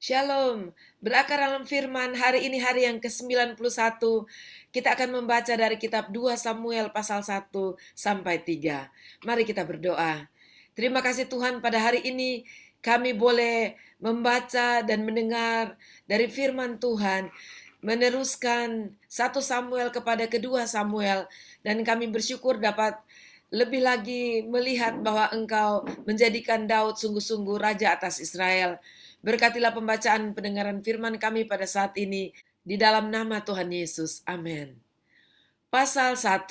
Shalom, berakar dalam firman hari ini hari yang ke-91. Kita akan membaca dari kitab 2 Samuel pasal 1 sampai 3. Mari kita berdoa. Terima kasih Tuhan, pada hari ini kami boleh membaca dan mendengar dari firman Tuhan, meneruskan 1 Samuel kepada kedua Samuel, dan kami bersyukur dapat lebih lagi melihat bahwa Engkau menjadikan Daud sungguh-sungguh raja atas Israel. Berkatilah pembacaan pendengaran firman kami pada saat ini, di dalam nama Tuhan Yesus. Amin. Pasal 1.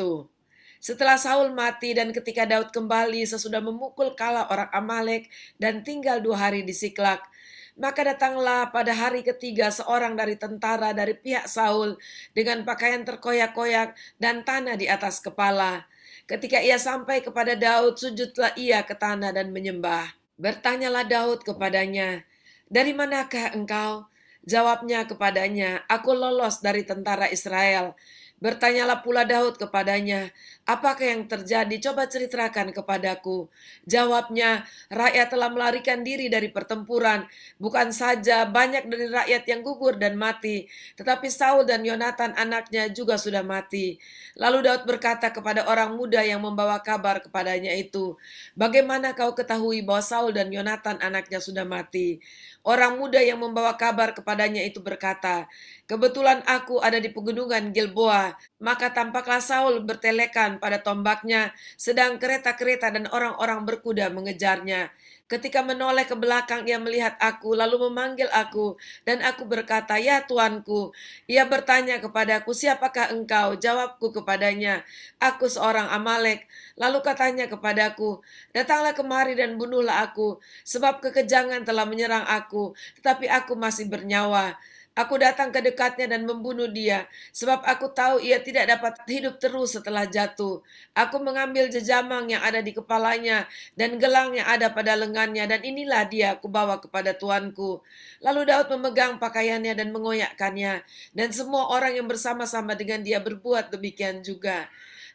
Setelah Saul mati dan ketika Daud kembali sesudah memukul kalah orang Amalek dan tinggal 2 hari di Siklak, maka datanglah pada hari ketiga seorang dari tentara dari pihak Saul dengan pakaian terkoyak-koyak dan tanah di atas kepala. Ketika ia sampai kepada Daud, sujudlah ia ke tanah dan menyembah. Bertanyalah Daud kepadanya, "Dari manakah engkau?" Jawabnya kepadanya, "Aku lolos dari tentara Israel." Bertanyalah pula Daud kepadanya, "Apakah yang terjadi? Coba ceritakan kepadaku." Jawabnya, "Rakyat telah melarikan diri dari pertempuran. Bukan saja banyak dari rakyat yang gugur dan mati, tetapi Saul dan Yonatan anaknya juga sudah mati." Lalu Daud berkata kepada orang muda yang membawa kabar kepadanya itu, "Bagaimana kau ketahui bahwa Saul dan Yonatan anaknya sudah mati?" Orang muda yang membawa kabar kepadanya itu berkata, "Kebetulan aku ada di pegunungan Gilboa." Maka tampaklah Saul bertelekan pada tombaknya, sedang kereta-kereta dan orang-orang berkuda mengejarnya. Ketika menoleh ke belakang, ia melihat aku, lalu memanggil aku, dan aku berkata, "Ya Tuanku." Ia bertanya kepadaku, "Siapakah engkau?" Jawabku kepadanya, "Aku seorang Amalek." Lalu katanya kepadaku, "Datanglah kemari dan bunuhlah aku, sebab kekejangan telah menyerang aku, tetapi aku masih bernyawa." Aku datang ke dekatnya dan membunuh dia, sebab aku tahu ia tidak dapat hidup terus setelah jatuh. Aku mengambil jejamang yang ada di kepalanya dan gelang yang ada pada lengannya, dan inilah dia aku bawa kepada tuanku. Lalu Daud memegang pakaiannya dan mengoyakkannya, dan semua orang yang bersama-sama dengan dia berbuat demikian juga.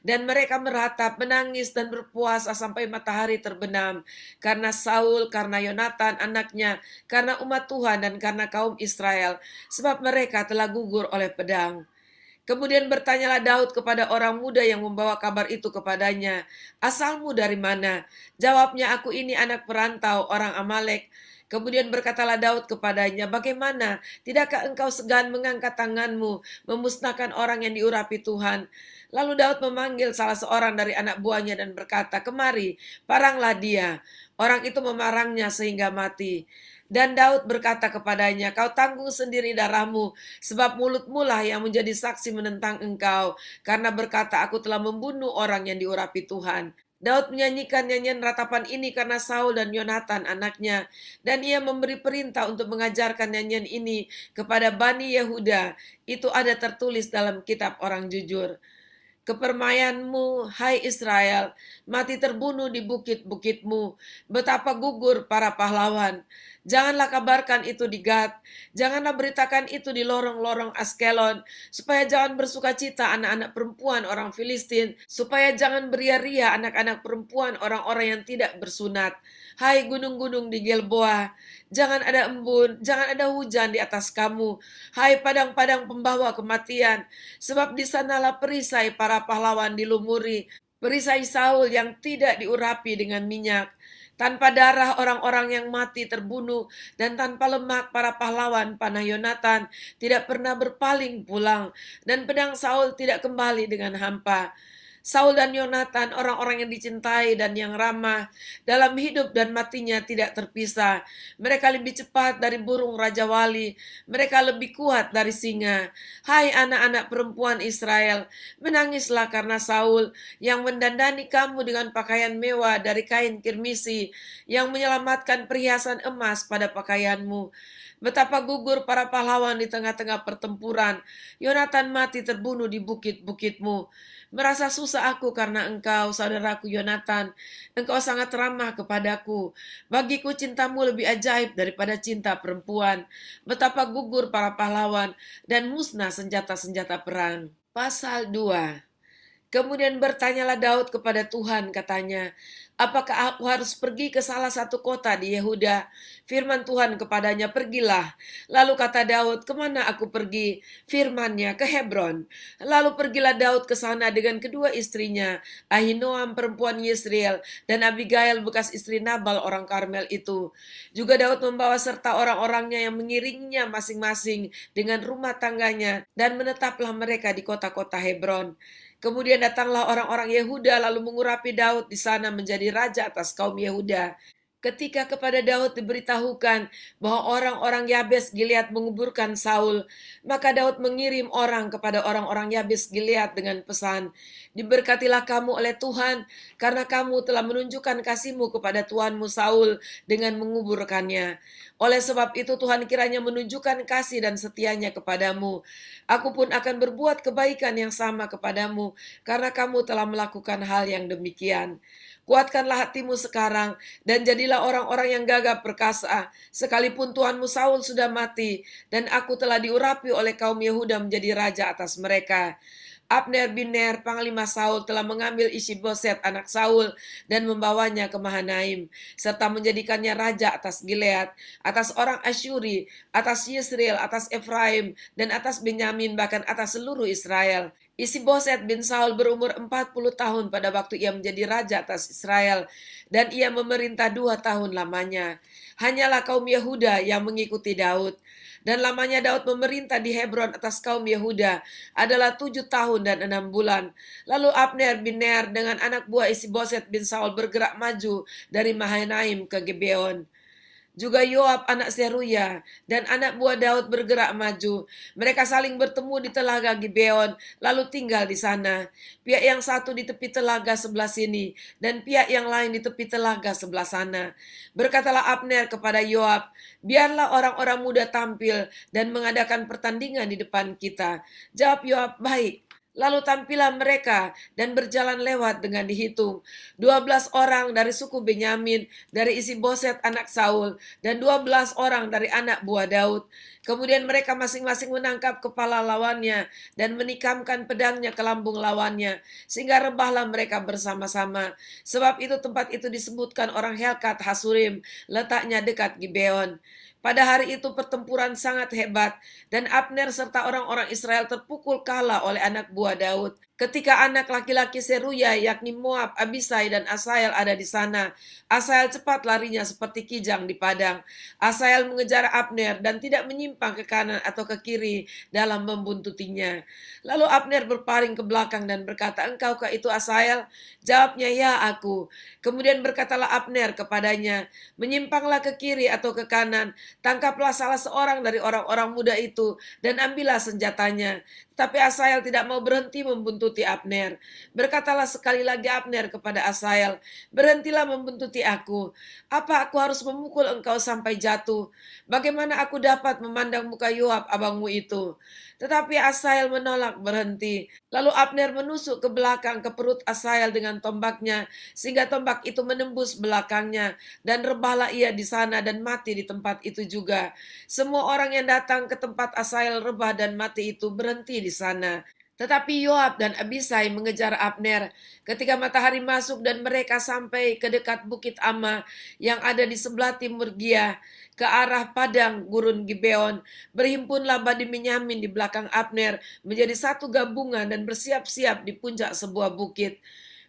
Dan mereka meratap, menangis dan berpuasa sampai matahari terbenam, karena Saul, karena Yonatan anaknya, karena umat Tuhan dan karena kaum Israel, sebab mereka telah gugur oleh pedang. Kemudian bertanyalah Daud kepada orang muda yang membawa kabar itu kepadanya, "Asalmu dari mana?" Jawabnya, "Aku ini anak perantau orang Amalek." Kemudian berkatalah Daud kepadanya, "Bagaimana? Tidakkah engkau segan mengangkat tanganmu, memusnahkan orang yang diurapi Tuhan?" Lalu Daud memanggil salah seorang dari anak buahnya dan berkata, "Kemari, paranglah dia." Orang itu memarangnya sehingga mati. Dan Daud berkata kepadanya, "Kau tanggung sendiri darahmu, sebab mulutmu lah yang menjadi saksi menentang engkau, karena berkata, 'Aku telah membunuh orang yang diurapi Tuhan.'" Daud menyanyikan nyanyian ratapan ini karena Saul dan Yonatan anaknya, dan ia memberi perintah untuk mengajarkan nyanyian ini kepada Bani Yehuda. Itu ada tertulis dalam kitab orang jujur. "Kepermayanmu, hai Israel, mati terbunuh di bukit-bukitmu. Betapa gugur para pahlawan. Janganlah kabarkan itu di Gad, janganlah beritakan itu di lorong-lorong Askelon, supaya jangan bersuka cita anak-anak perempuan orang Filistin, supaya jangan beria-ria anak-anak perempuan orang-orang yang tidak bersunat. Hai gunung-gunung di Gilboa, jangan ada embun, jangan ada hujan di atas kamu. Hai padang-padang pembawa kematian, sebab di sanalah perisai para pahlawan dilumuri, perisai Saul yang tidak diurapi dengan minyak. Tanpa darah orang-orang yang mati terbunuh, dan tanpa lemak para pahlawan panah Yonatan tidak pernah berpaling pulang, dan pedang Saul tidak kembali dengan hampa. Saul dan Yonatan, orang-orang yang dicintai dan yang ramah, dalam hidup dan matinya tidak terpisah. Mereka lebih cepat dari burung Raja Wali, mereka lebih kuat dari singa. Hai anak-anak perempuan Israel, menangislah karena Saul, yang mendandani kamu dengan pakaian mewah dari kain kirmisi, yang menyelamatkan perhiasan emas pada pakaianmu. Betapa gugur para pahlawan di tengah-tengah pertempuran. Yonatan mati terbunuh di bukit-bukitmu. Merasa susah aku karena engkau, saudaraku Yonatan. Engkau sangat ramah kepadaku. Bagiku cintamu lebih ajaib daripada cinta perempuan. Betapa gugur para pahlawan dan musnah senjata-senjata perang. Pasal 2. Kemudian bertanyalah Daud kepada Tuhan, katanya, apakah aku harus pergi ke salah satu kota di Yehuda? Firman Tuhan kepadanya, pergilah. Lalu kata Daud, kemana aku pergi? Firman-Nya, ke Hebron. Lalu pergilah Daud ke sana dengan kedua istrinya, Ahinoam perempuan Yisrael, dan Abigail bekas istri Nabal orang Karmel itu. Juga Daud membawa serta orang-orangnya yang mengiringinya masing-masing dengan rumah tangganya, dan menetaplah mereka di kota-kota Hebron. Kemudian datanglah orang-orang Yehuda lalu mengurapi Daud di sana menjadi raja atas kaum Yehuda. Ketika kepada Daud diberitahukan bahwa orang-orang Yabes Gilead menguburkan Saul, maka Daud mengirim orang kepada orang-orang Yabes Gilead dengan pesan, diberkatilah kamu oleh Tuhan, karena kamu telah menunjukkan kasih-Mu kepada Tuanmu Saul dengan menguburkannya. Oleh sebab itu Tuhan kiranya menunjukkan kasih dan setianya kepadamu. Aku pun akan berbuat kebaikan yang sama kepadamu, karena kamu telah melakukan hal yang demikian. Kuatkanlah hatimu sekarang, dan jadilah orang-orang yang gagah perkasa, sekalipun Tuanmu Saul sudah mati, dan aku telah diurapi oleh kaum Yehuda menjadi raja atas mereka. Abner bin Ner, panglima Saul, telah mengambil Isi-Boset anak Saul dan membawanya ke Mahanaim, serta menjadikannya raja atas Gilead, atas orang Asyuri, atas Yisrael, atas Efraim, dan atas Benyamin, bahkan atas seluruh Israel. Isi-Boset bin Saul berumur 40 tahun pada waktu ia menjadi raja atas Israel, dan ia memerintah 2 tahun lamanya. Hanyalah kaum Yehuda yang mengikuti Daud. Dan lamanya Daud memerintah di Hebron atas kaum Yehuda adalah 7 tahun dan 6 bulan. Lalu Abner bin Ner dengan anak buah Isi-Boset bin Saul bergerak maju dari Mahanaim ke Gibeon. Juga Yoab anak Seruya dan anak buah Daud bergerak maju. Mereka saling bertemu di telaga Gibeon, lalu tinggal di sana. Pihak yang satu di tepi telaga sebelah sini, dan pihak yang lain di tepi telaga sebelah sana. Berkatalah Abner kepada Yoab, biarlah orang-orang muda tampil dan mengadakan pertandingan di depan kita. Jawab Yoab, baik. Lalu tampillah mereka dan berjalan lewat dengan dihitung. 12 orang dari suku Benyamin, dari Isi-Boset anak Saul, dan 12 orang dari anak buah Daud. Kemudian mereka masing-masing menangkap kepala lawannya dan menikamkan pedangnya ke lambung lawannya, sehingga rebahlah mereka bersama-sama. Sebab itu tempat itu disebutkan orang Helkat Hasurim, letaknya dekat Gibeon. Pada hari itu pertempuran sangat hebat, dan Abner serta orang-orang Israel terpukul kalah oleh anak buah Daud. Ketika anak laki-laki Seruya, yakni Moab, Abisai, dan Asael ada di sana, Asael cepat larinya seperti kijang di padang. Asael mengejar Abner dan tidak menyimpang ke kanan atau ke kiri dalam membuntutinya. Lalu Abner berpaling ke belakang dan berkata, "Engkaukah itu Asael?" Jawabnya, "Ya, aku." Kemudian berkatalah Abner kepadanya, "Menyimpanglah ke kiri atau ke kanan, tangkaplah salah seorang dari orang-orang muda itu dan ambillah senjatanya." Tapi Asael tidak mau berhenti membuntuti Abner. Berkatalah sekali lagi Abner kepada Asael, "Berhentilah membuntuti aku. Apa aku harus memukul engkau sampai jatuh? Bagaimana aku dapat memandang muka Yoab abangmu itu?" Tetapi Asael menolak berhenti. Lalu Abner menusuk ke belakang ke perut Asael dengan tombaknya, sehingga tombak itu menembus belakangnya, dan rebahlah ia di sana dan mati di tempat itu juga. Semua orang yang datang ke tempat Asael rebah dan mati itu berhenti di sana. Tetapi Yoab dan Abisai mengejar Abner. Ketika matahari masuk dan mereka sampai ke dekat Bukit Amma yang ada di sebelah timur Gia, ke arah padang gurun Gibeon, berhimpunlah Bani Benyamin di belakang Abner menjadi satu gabungan dan bersiap-siap di puncak sebuah bukit.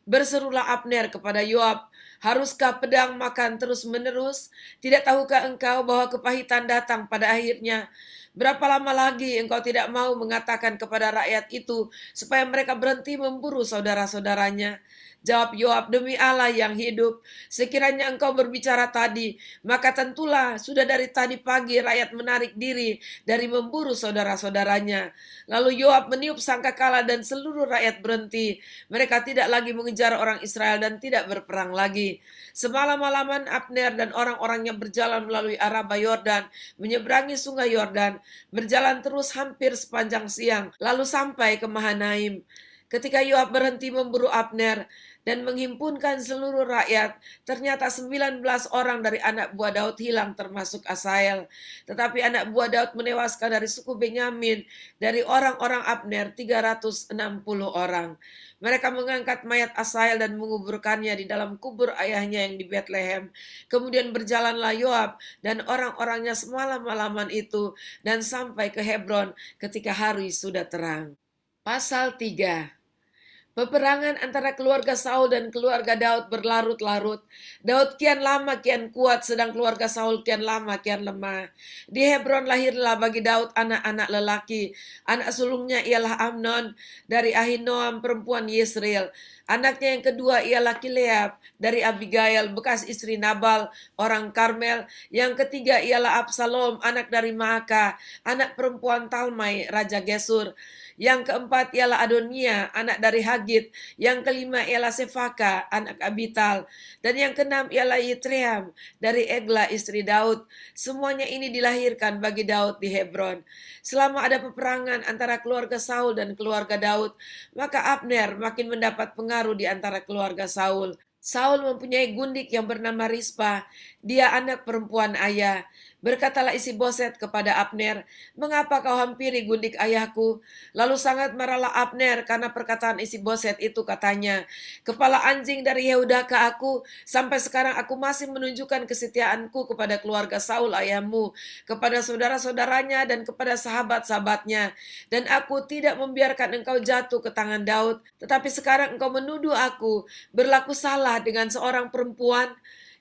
Berserulah Abner kepada Yoab, "Haruskah pedang makan terus-menerus? Tidak tahukah engkau bahwa kepahitan datang pada akhirnya? Berapa lama lagi engkau tidak mau mengatakan kepada rakyat itu supaya mereka berhenti memburu saudara-saudaranya?" Jawab Yoab, "Demi Allah yang hidup, sekiranya engkau berbicara tadi, maka tentulah sudah dari tadi pagi rakyat menarik diri dari memburu saudara-saudaranya." Lalu Yoab meniup sangkakala dan seluruh rakyat berhenti. Mereka tidak lagi mengejar orang Israel dan tidak berperang lagi. Semalam-malaman Abner dan orang-orangnya berjalan melalui Araba Yordan, menyeberangi sungai Yordan, berjalan terus hampir sepanjang siang, lalu sampai ke Mahanaim. Ketika Yoab berhenti memburu Abner, dan menghimpunkan seluruh rakyat. Ternyata 19 orang dari anak buah Daud hilang termasuk Asael. Tetapi anak buah Daud menewaskan dari suku Benyamin, dari orang-orang Abner 360 orang. Mereka mengangkat mayat Asael dan menguburkannya di dalam kubur ayahnya yang di Betlehem. Kemudian berjalanlah Yoab dan orang-orangnya semalam-malaman itu dan sampai ke Hebron ketika hari sudah terang. Pasal 3. Peperangan antara keluarga Saul dan keluarga Daud berlarut-larut. Daud kian lama kian kuat, sedang keluarga Saul kian lama kian lemah. Di Hebron lahirlah bagi Daud anak-anak lelaki. Anak sulungnya ialah Amnon dari Ahinoam perempuan Yesreel. Anaknya yang kedua ialah Kileab dari Abigail bekas istri Nabal orang Karmel. Yang ketiga ialah Absalom anak dari Maaka, anak perempuan Talmai raja Gesur. Yang keempat ialah Adonia, anak dari Hagit. Yang kelima ialah Sefaka, anak Abital. Dan yang keenam ialah Yitream, dari Egla, istri Daud. Semuanya ini dilahirkan bagi Daud di Hebron. Selama ada peperangan antara keluarga Saul dan keluarga Daud, maka Abner makin mendapat pengaruh di antara keluarga Saul. Saul mempunyai gundik yang bernama Rispa. Dia anak perempuan ayah. Berkatalah Isi-Boset kepada Abner, "Mengapa kau hampiri gundik ayahku?" Lalu sangat marahlah Abner karena perkataan Isi-Boset itu, katanya, "Kepala anjing dari Yehuda ke aku, sampai sekarang aku masih menunjukkan kesetiaanku kepada keluarga Saul ayahmu, kepada saudara-saudaranya dan kepada sahabat-sahabatnya. Dan aku tidak membiarkan engkau jatuh ke tangan Daud, tetapi sekarang engkau menuduh aku berlaku salah dengan seorang perempuan."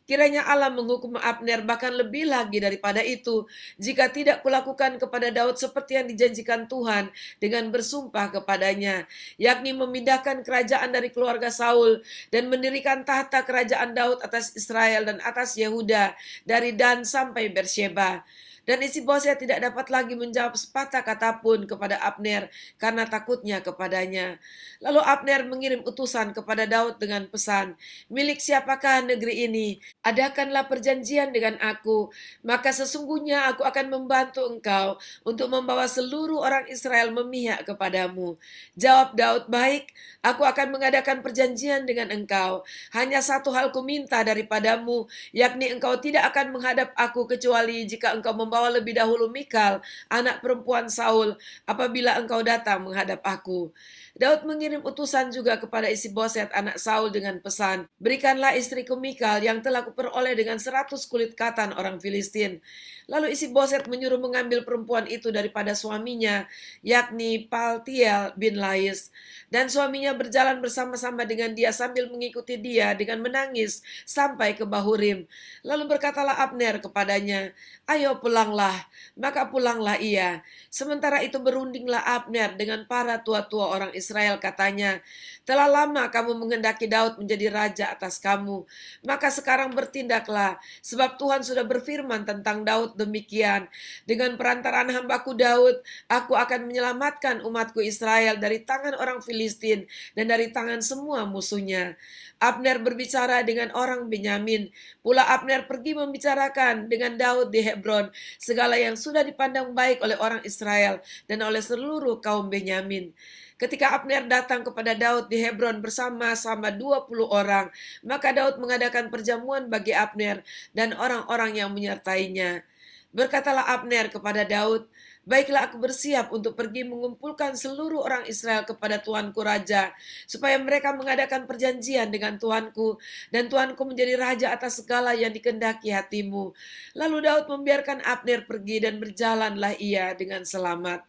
Kiranya Allah menghukum Abner bahkan lebih lagi daripada itu, jika tidak kulakukan kepada Daud seperti yang dijanjikan Tuhan dengan bersumpah kepadanya, yakni memindahkan kerajaan dari keluarga Saul dan mendirikan tahta kerajaan Daud atas Israel dan atas Yehuda, dari Dan sampai Beersheba. Dan Isi-Boset tidak dapat lagi menjawab sepatah kata pun kepada Abner karena takutnya kepadanya. Lalu Abner mengirim utusan kepada Daud dengan pesan, "Milik siapakah negeri ini? Adakanlah perjanjian dengan aku, maka sesungguhnya aku akan membantu engkau untuk membawa seluruh orang Israel memihak kepadamu." Jawab Daud, "Baik, aku akan mengadakan perjanjian dengan engkau. Hanya satu hal kuminta daripadamu, yakni engkau tidak akan menghadap aku kecuali jika engkau membawa lebih dahulu Mikal, anak perempuan Saul, apabila engkau datang menghadap aku." Daud mengirim utusan juga kepada Isi-Boset anak Saul dengan pesan, "Berikanlah istriku Mikal yang telah kuperoleh dengan 100 kulit katan orang Filistin." Lalu Isi-Boset menyuruh mengambil perempuan itu daripada suaminya, yakni Paltiel bin Lais. Dan suaminya berjalan bersama-sama dengan dia sambil mengikuti dia dengan menangis sampai ke Bahurim. Lalu berkatalah Abner kepadanya, "Ayo pulanglah." Maka pulanglah ia. Sementara itu berundinglah Abner dengan para tua-tua orang Israel, katanya, "Telah lama kamu menghendaki Daud menjadi raja atas kamu. Maka sekarang bertindaklah, sebab Tuhan sudah berfirman tentang Daud demikian. Dengan perantaraan hambaku Daud, aku akan menyelamatkan umatku Israel dari tangan orang Filistin dan dari tangan semua musuhnya." Abner berbicara dengan orang Benyamin. Pula Abner pergi membicarakan dengan Daud di Hebron segala yang sudah dipandang baik oleh orang Israel dan oleh seluruh kaum Benyamin. Ketika Abner datang kepada Daud di Hebron bersama-sama 20 orang, maka Daud mengadakan perjamuan bagi Abner dan orang-orang yang menyertainya. Berkatalah Abner kepada Daud, "Baiklah, aku bersiap untuk pergi mengumpulkan seluruh orang Israel kepada tuanku raja, supaya mereka mengadakan perjanjian dengan tuanku, dan tuanku menjadi raja atas segala yang dikehendaki hatimu." Lalu Daud membiarkan Abner pergi dan berjalanlah ia dengan selamat.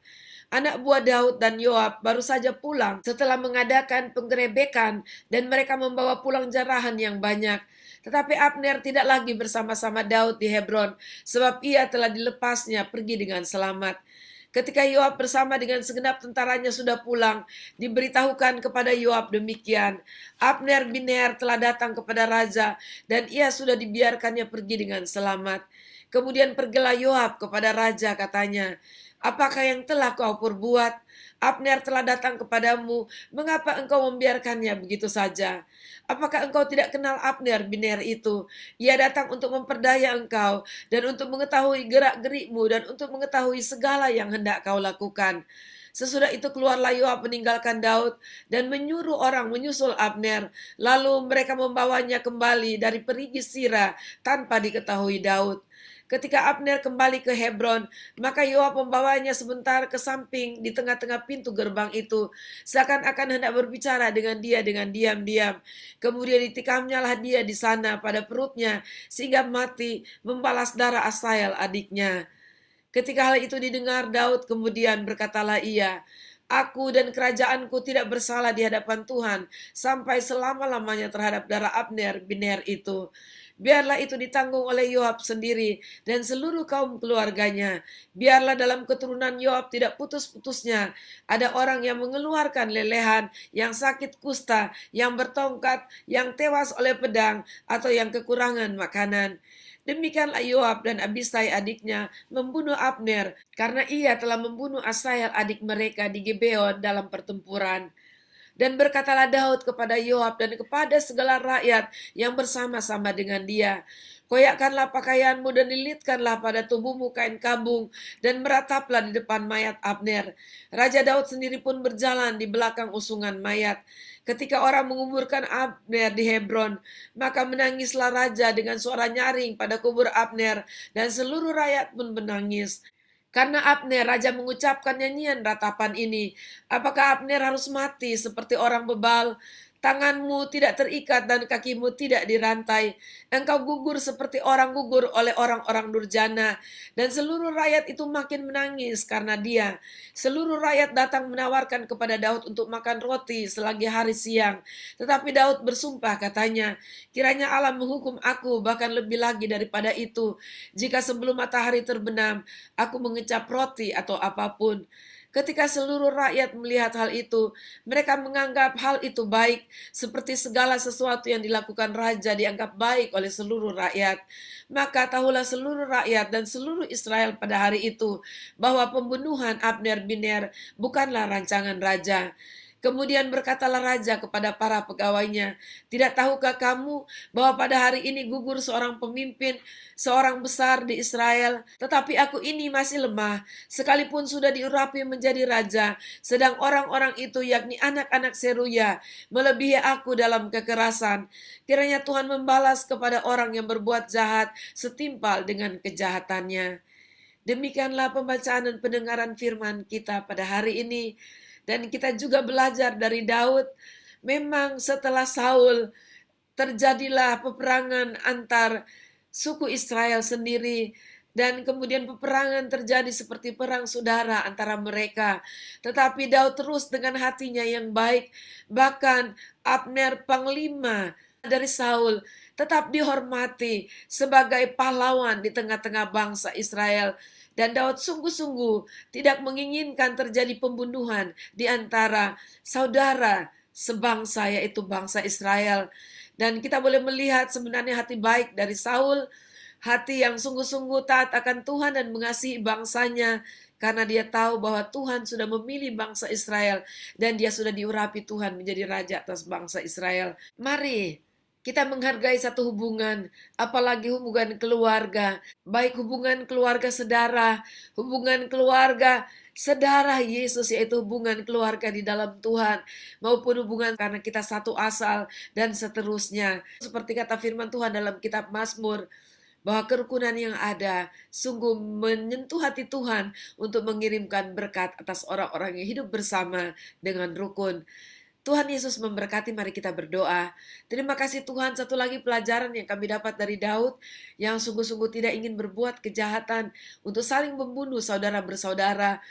Anak buah Daud dan Yoab baru saja pulang setelah mengadakan penggerebekan dan mereka membawa pulang jarahan yang banyak. Tetapi Abner tidak lagi bersama-sama Daud di Hebron, sebab ia telah dilepasnya pergi dengan selamat. Ketika Yoab bersama dengan segenap tentaranya sudah pulang, diberitahukan kepada Yoab demikian, "Abner bin Ner telah datang kepada raja, dan ia sudah dibiarkannya pergi dengan selamat." Kemudian pergilah Yoab kepada raja, katanya, "Apakah yang telah kau perbuat? Abner telah datang kepadamu, mengapa engkau membiarkannya begitu saja? Apakah engkau tidak kenal Abner bin Ner itu? Ia datang untuk memperdaya engkau, dan untuk mengetahui gerak-gerikmu, dan untuk mengetahui segala yang hendak kau lakukan." Sesudah itu keluarlah Yoab meninggalkan Daud dan menyuruh orang menyusul Abner. Lalu mereka membawanya kembali dari perigi Sira tanpa diketahui Daud. Ketika Abner kembali ke Hebron, maka Yoab membawanya sebentar ke samping di tengah-tengah pintu gerbang itu, seakan-akan hendak berbicara dengan dia dengan diam-diam. Kemudian ditikamnyalah dia di sana pada perutnya, sehingga mati, membalas darah Asahel adiknya. Ketika hal itu didengar Daud, kemudian berkatalah ia, "Aku dan kerajaanku tidak bersalah di hadapan Tuhan sampai selama-lamanya terhadap darah Abner bin Ner itu. Biarlah itu ditanggung oleh Yoab sendiri dan seluruh kaum keluarganya. Biarlah dalam keturunan Yoab tidak putus-putusnya ada orang yang mengeluarkan lelehan, yang sakit kusta, yang bertongkat, yang tewas oleh pedang, atau yang kekurangan makanan." Demikianlah Yoab dan Abisai adiknya membunuh Abner karena ia telah membunuh Asahel adik mereka di Gibeon dalam pertempuran. Dan berkatalah Daud kepada Yoab dan kepada segala rakyat yang bersama-sama dengan dia, "Koyakkanlah pakaianmu dan lilitkanlah pada tubuhmu kain kabung dan merataplah di depan mayat Abner." Raja Daud sendiri pun berjalan di belakang usungan mayat. Ketika orang menguburkan Abner di Hebron, maka menangislah raja dengan suara nyaring pada kubur Abner, dan seluruh rakyat pun menangis. Karena Abner, raja mengucapkan nyanyian ratapan ini, "Apakah Abner harus mati seperti orang bebal? Tanganmu tidak terikat dan kakimu tidak dirantai. Engkau gugur seperti orang gugur oleh orang-orang durjana." Dan seluruh rakyat itu makin menangis karena dia. Seluruh rakyat datang menawarkan kepada Daud untuk makan roti selagi hari siang. Tetapi Daud bersumpah katanya, "Kiranya Allah menghukum aku bahkan lebih lagi daripada itu, jika sebelum matahari terbenam aku mengecap roti atau apapun." Ketika seluruh rakyat melihat hal itu, mereka menganggap hal itu baik, seperti segala sesuatu yang dilakukan raja dianggap baik oleh seluruh rakyat. Maka tahulah seluruh rakyat dan seluruh Israel pada hari itu, bahwa pembunuhan Abner bin Ner bukanlah rancangan raja. Kemudian berkatalah raja kepada para pegawainya, "Tidak tahukah kamu bahwa pada hari ini gugur seorang pemimpin, seorang besar di Israel? Tetapi aku ini masih lemah, sekalipun sudah diurapi menjadi raja, sedang orang-orang itu, yakni anak-anak Seruya, melebihi aku dalam kekerasan. Kiranya Tuhan membalas kepada orang yang berbuat jahat setimpal dengan kejahatannya." Demikianlah pembacaan dan pendengaran firman kita pada hari ini. Dan kita juga belajar dari Daud, memang setelah Saul terjadilah peperangan antar suku Israel sendiri, dan kemudian peperangan terjadi seperti perang saudara antara mereka. Tetapi Daud terus dengan hatinya yang baik, bahkan Abner panglima dari Saul tetap dihormati sebagai pahlawan di tengah-tengah bangsa Israel. Dan Daud sungguh-sungguh tidak menginginkan terjadi pembunuhan di antara saudara sebangsa, yaitu bangsa Israel. Dan kita boleh melihat sebenarnya hati baik dari Saul, hati yang sungguh-sungguh taat akan Tuhan dan mengasihi bangsanya, karena dia tahu bahwa Tuhan sudah memilih bangsa Israel dan dia sudah diurapi Tuhan menjadi raja atas bangsa Israel. Mari kita menghargai satu hubungan, apalagi hubungan keluarga, baik hubungan keluarga sedara Yesus, yaitu hubungan keluarga di dalam Tuhan, maupun hubungan karena kita satu asal, dan seterusnya. Seperti kata firman Tuhan dalam kitab Mazmur, bahwa kerukunan yang ada sungguh menyentuh hati Tuhan untuk mengirimkan berkat atas orang-orang yang hidup bersama dengan rukun. Tuhan Yesus memberkati, mari kita berdoa. Terima kasih Tuhan, satu lagi pelajaran yang kami dapat dari Daud, yang sungguh-sungguh tidak ingin berbuat kejahatan untuk saling membunuh saudara bersaudara.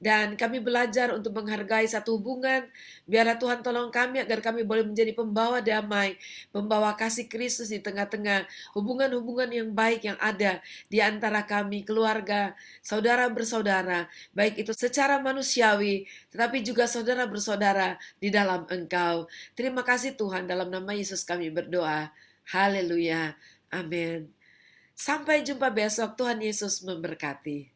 Dan kami belajar untuk menghargai satu hubungan. Biarlah Tuhan tolong kami agar kami boleh menjadi pembawa damai, pembawa kasih Kristus di tengah-tengah hubungan-hubungan yang baik yang ada di antara kami, keluarga, saudara bersaudara, baik itu secara manusiawi, tetapi juga saudara bersaudara di dalam Engkau. Terima kasih Tuhan, dalam nama Yesus kami berdoa. Haleluya. Amin. Sampai jumpa besok. Tuhan Yesus memberkati.